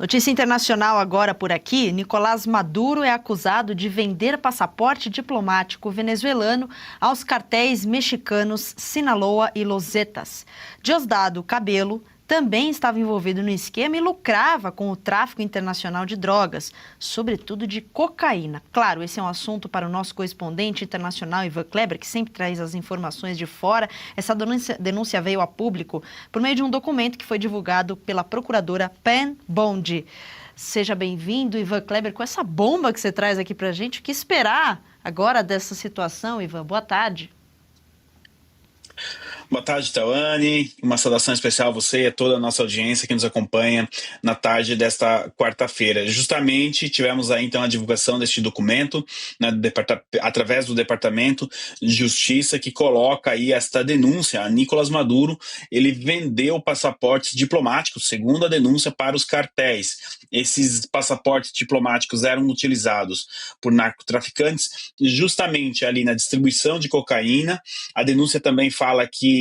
Notícia internacional agora por aqui. Nicolás Maduro é acusado de vender passaporte diplomático venezuelano aos cartéis mexicanos Sinaloa e Los Zetas. Diosdado Cabello também estava envolvido no esquema e lucrava com o tráfico internacional de drogas, sobretudo de cocaína. Claro, esse é um assunto para o nosso correspondente internacional, Ivan Kleber, que sempre traz as informações de fora. Essa denúncia veio a público por meio de um documento que foi divulgado pela procuradora Pam Bondi. Seja bem-vindo, Ivan Kleber, com essa bomba que você traz aqui para a gente. O que esperar agora dessa situação, Ivan? Boa tarde. Boa tarde, Tawane. Uma saudação especial a você e a toda a nossa audiência que nos acompanha na tarde desta quarta-feira. Justamente tivemos aí então a divulgação deste documento, né, através do Departamento de Justiça, que coloca aí esta denúncia a Nicolás Maduro. Ele vendeu passaportes diplomáticos, segundo a denúncia, para os cartéis. Esses passaportes diplomáticos eram utilizados por narcotraficantes justamente ali na distribuição de cocaína. A denúncia também fala que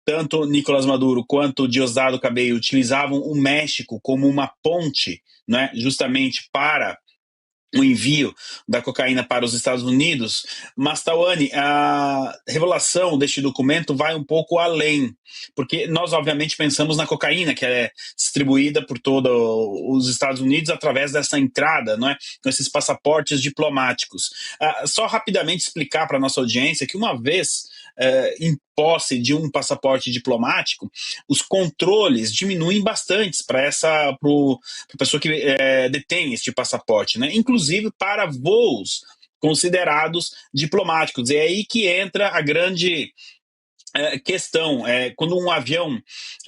tanto Nicolás Maduro quanto Diosdado Cabello utilizavam o México como uma ponte, né, justamente para o envio da cocaína para os Estados Unidos. Mas, Tawane, a revelação deste documento vai um pouco além, porque nós obviamente pensamos na cocaína, que é distribuída por todos os Estados Unidos através dessa entrada, não é? Com esses passaportes diplomáticos. Só rapidamente explicar para a nossa audiência que uma vez em posse de um passaporte diplomático, os controles diminuem bastante para a pessoa que detém este passaporte, né? Inclusive para voos considerados diplomáticos. É aí que entra a grande questão. Quando um avião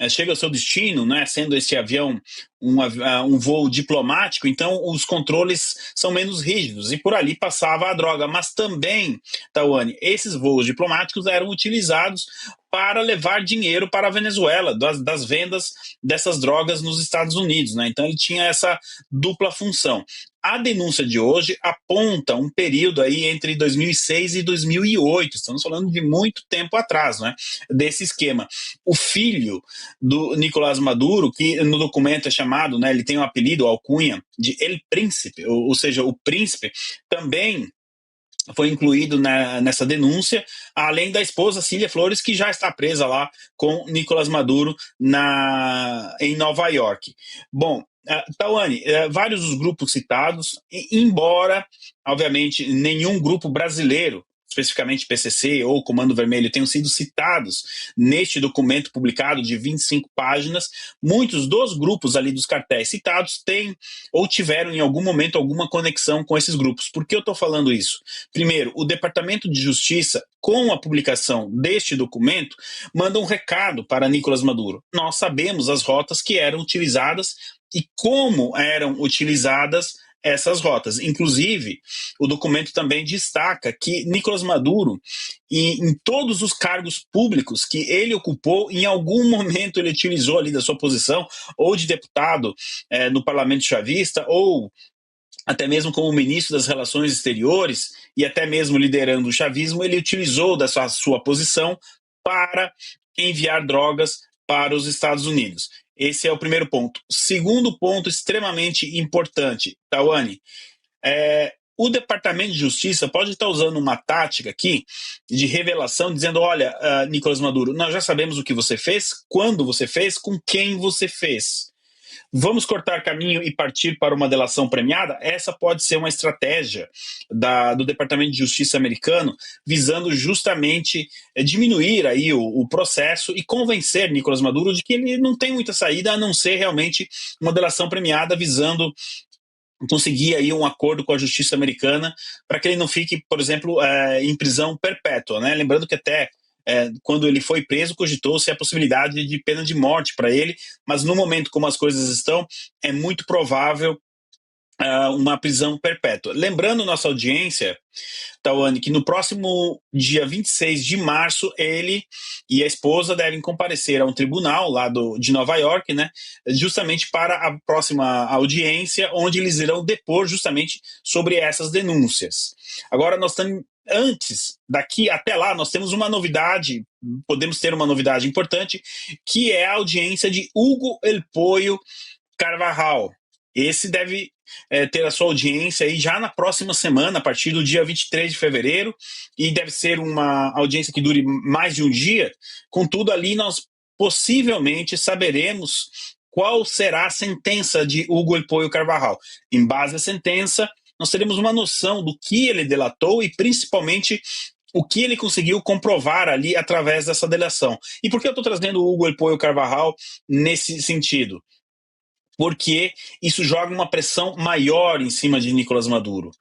chega ao seu destino, né, sendo esse avião um voo diplomático, então os controles são menos rígidos e por ali passava a droga. Mas também, Tawane, esses voos diplomáticos eram utilizados para levar dinheiro para a Venezuela, das vendas dessas drogas nos Estados Unidos, né? Então ele tinha essa dupla função. A denúncia de hoje aponta um período aí entre 2006 e 2008, estamos falando de muito tempo atrás, né, desse esquema. O filho do Nicolás Maduro, que no documento é chamado, né, ele tem um apelido, alcunha, de El Príncipe, ou seja, o príncipe, também foi incluído nessa denúncia, além da esposa Cília Flores, que já está presa lá com Nicolás Maduro em Nova York. Bom, Tawane, vários dos grupos citados, embora, obviamente, nenhum grupo brasileiro, especificamente PCC ou Comando Vermelho, tenham sido citados neste documento publicado de 25 páginas, muitos dos grupos ali dos cartéis citados têm ou tiveram em algum momento alguma conexão com esses grupos. Por que eu estou falando isso? Primeiro, o Departamento de Justiça, com a publicação deste documento, manda um recado para Nicolás Maduro. Nós sabemos as rotas que eram utilizadas e como eram utilizadas essas rotas. Inclusive, o documento também destaca que Nicolás Maduro, em todos os cargos públicos que ele ocupou, em algum momento ele utilizou ali da sua posição, ou de deputado no parlamento chavista, ou até mesmo como ministro das Relações Exteriores, e até mesmo liderando o chavismo, ele utilizou dessa sua posição para enviar drogas para os Estados Unidos. Esse é o primeiro ponto. Segundo ponto extremamente importante, Tawane, o Departamento de Justiça pode estar usando uma tática aqui de revelação, dizendo, olha, Nicolás Maduro, nós já sabemos o que você fez, quando você fez, com quem você fez. Vamos cortar caminho e partir para uma delação premiada? Essa pode ser uma estratégia do Departamento de Justiça americano, visando justamente diminuir aí o processo e convencer Nicolás Maduro de que ele não tem muita saída a não ser realmente uma delação premiada, visando conseguir aí um acordo com a justiça americana para que ele não fique, por exemplo, em prisão perpétua, né? Lembrando que até quando ele foi preso, cogitou-se a possibilidade de pena de morte para ele, mas no momento como as coisas estão, é muito provável uma prisão perpétua. Lembrando nossa audiência, Tawane, que no próximo dia 26 de março, ele e a esposa devem comparecer a um tribunal lá de Nova York, né, justamente para a próxima audiência, onde eles irão depor justamente sobre essas denúncias. Agora, antes, daqui até lá, nós temos uma novidade, podemos ter uma novidade importante, que é a audiência de Hugo El Pollo Carvajal. Esse deve ter a sua audiência aí já na próxima semana, a partir do dia 23 de fevereiro, e deve ser uma audiência que dure mais de um dia. Contudo, ali nós possivelmente saberemos qual será a sentença de Hugo El Pollo Carvajal. Em base à sentença, nós teremos uma noção do que ele delatou e principalmente o que ele conseguiu comprovar ali através dessa delação. E por que eu estou trazendo o Hugo El Pollo Carvajal nesse sentido? Porque isso joga uma pressão maior em cima de Nicolás Maduro.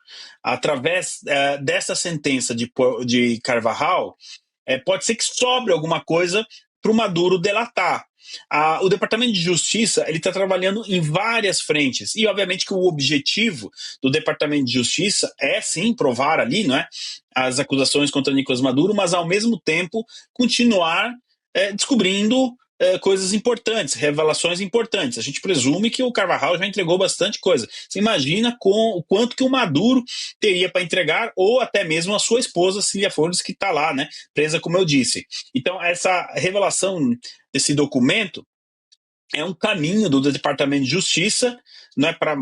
Através dessa sentença de Carvajal, pode ser que sobre alguma coisa para o Maduro delatar. O Departamento de Justiça está trabalhando em várias frentes, e obviamente que o objetivo do Departamento de Justiça é sim provar ali, não é, as acusações contra Nicolás Maduro, mas ao mesmo tempo continuar descobrindo coisas importantes, revelações importantes. A gente presume que o Carvajal já entregou bastante coisa. Você imagina o quanto que o Maduro teria para entregar, ou até mesmo a sua esposa, Cília Flores, que está lá, né, presa, como eu disse. Então, essa revelação desse documento é um caminho do Departamento de Justiça, não é para,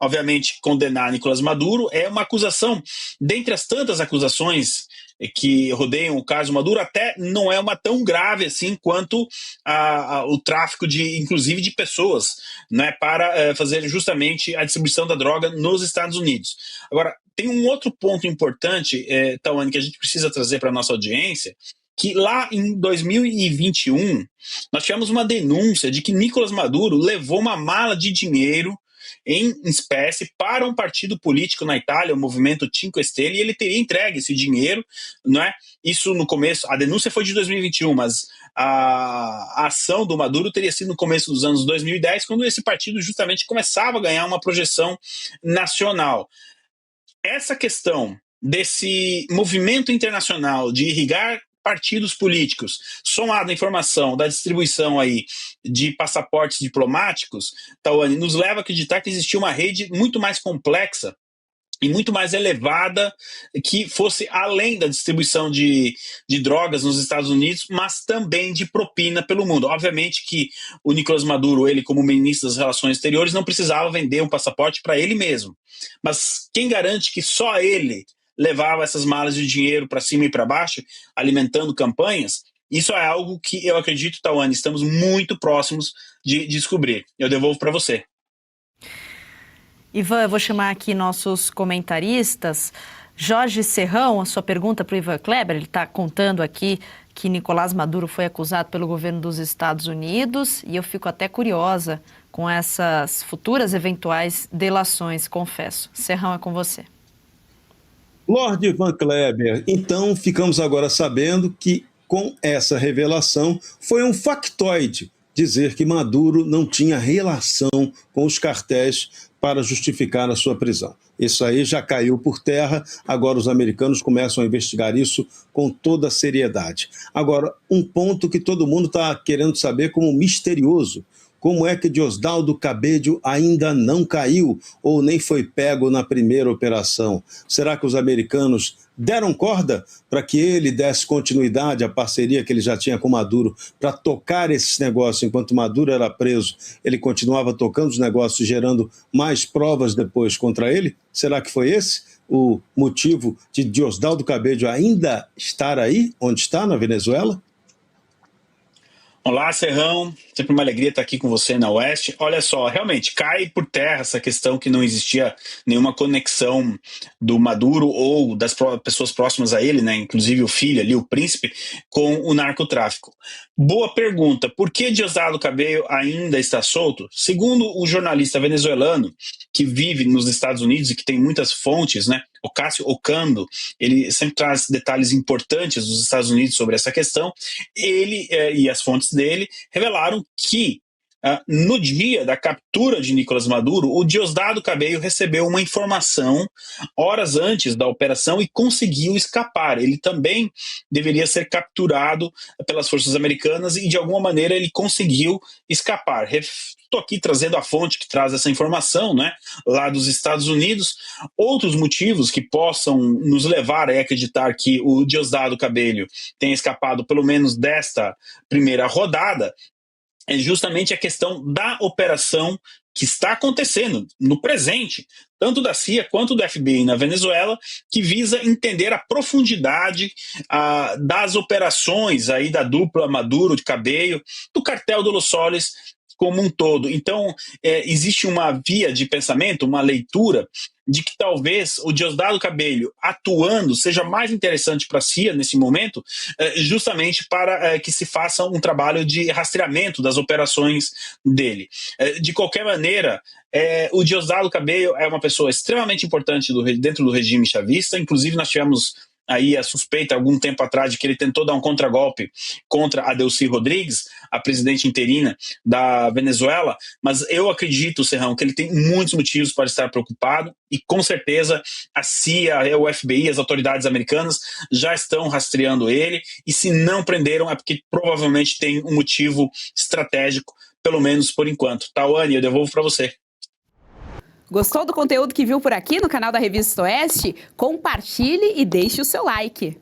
obviamente, condenar Nicolás Maduro, é uma acusação, dentre as tantas acusações que rodeiam o caso Maduro, até não é uma tão grave assim quanto o tráfico inclusive de pessoas, né, para fazer justamente a distribuição da droga nos Estados Unidos. Agora, tem um outro ponto importante, Tawane, que a gente precisa trazer para a nossa audiência, que lá em 2021, nós tivemos uma denúncia de que Nicolás Maduro levou uma mala de dinheiro em espécie para um partido político na Itália, o Movimento Cinque Stelle, e ele teria entregue esse dinheiro, não é? Isso no começo, a denúncia foi de 2021, mas a ação do Maduro teria sido no começo dos anos 2010, quando esse partido justamente começava a ganhar uma projeção nacional. Essa questão desse movimento internacional de irrigar partidos políticos, somado à informação da distribuição aí de passaportes diplomáticos, Tawane, nos leva a acreditar que existia uma rede muito mais complexa e muito mais elevada, que fosse além da distribuição de drogas nos Estados Unidos, mas também de propina pelo mundo. Obviamente que o Nicolás Maduro, ele como ministro das Relações Exteriores, não precisava vender um passaporte para ele mesmo. Mas quem garante que só ele levava essas malas de dinheiro para cima e para baixo, alimentando campanhas? Isso é algo que eu acredito, Tawane, estamos muito próximos de descobrir. Eu devolvo para você. Ivan, eu vou chamar aqui nossos comentaristas. Jorge Serrão, a sua pergunta para o Ivan Kleber, ele está contando aqui que Nicolás Maduro foi acusado pelo governo dos Estados Unidos, e eu fico até curiosa com essas futuras eventuais delações, confesso. Serrão, é com você. Lord Ivan Kleber, então ficamos agora sabendo que com essa revelação foi um factoide dizer que Maduro não tinha relação com os cartéis para justificar a sua prisão. Isso aí já caiu por terra, agora os americanos começam a investigar isso com toda a seriedade. Agora, um ponto que todo mundo está querendo saber como misterioso: como é que Diosdado Cabello ainda não caiu ou nem foi pego na primeira operação? Será que os americanos deram corda para que ele desse continuidade à parceria que ele já tinha com Maduro para tocar esses negócios enquanto Maduro era preso? Ele continuava tocando os negócios, gerando mais provas depois contra ele? Será que foi esse o motivo de Diosdado Cabello ainda estar aí, onde está, na Venezuela? Olá, Serrão. Sempre uma alegria estar aqui com você na Oeste. Olha só, realmente cai por terra essa questão que não existia nenhuma conexão do Maduro ou das pessoas próximas a ele, né, inclusive o filho ali, o príncipe, com o narcotráfico. Boa pergunta. Por que Diosdado Cabello ainda está solto? Segundo o jornalista venezuelano que vive nos Estados Unidos e que tem muitas fontes, né, Ocasio Ocando, ele sempre traz detalhes importantes dos Estados Unidos sobre essa questão. Ele e as fontes dele revelaram que no dia da captura de Nicolás Maduro, o Diosdado Cabello recebeu uma informação horas antes da operação e conseguiu escapar. Ele também deveria ser capturado pelas forças americanas e de alguma maneira ele conseguiu escapar. Estou aqui trazendo a fonte que traz essa informação, né, lá dos Estados Unidos. Outros motivos que possam nos levar a acreditar que o Diosdado Cabello tenha escapado pelo menos desta primeira rodada é justamente a questão da operação que está acontecendo no presente, tanto da CIA quanto do FBI na Venezuela, que visa entender a profundidade das operações aí da dupla Maduro de Cabello, do cartel do Los Soles como um todo. Então, existe uma via de pensamento, uma leitura de que talvez o Diosdado Cabello atuando seja mais interessante para a CIA nesse momento, justamente para que se faça um trabalho de rastreamento das operações dele. De qualquer maneira, o Diosdado Cabello é uma pessoa extremamente importante dentro do regime chavista. Inclusive nós tivemos aí a suspeita algum tempo atrás de que ele tentou dar um contragolpe contra a Delcy Rodrigues, a presidente interina da Venezuela, mas eu acredito, Serrão, que ele tem muitos motivos para estar preocupado e com certeza a CIA, o FBI, as autoridades americanas já estão rastreando ele e se não prenderam é porque provavelmente tem um motivo estratégico, pelo menos por enquanto. Tawane, eu devolvo para você. Gostou do conteúdo que viu por aqui no canal da Revista Oeste? Compartilhe e deixe o seu like.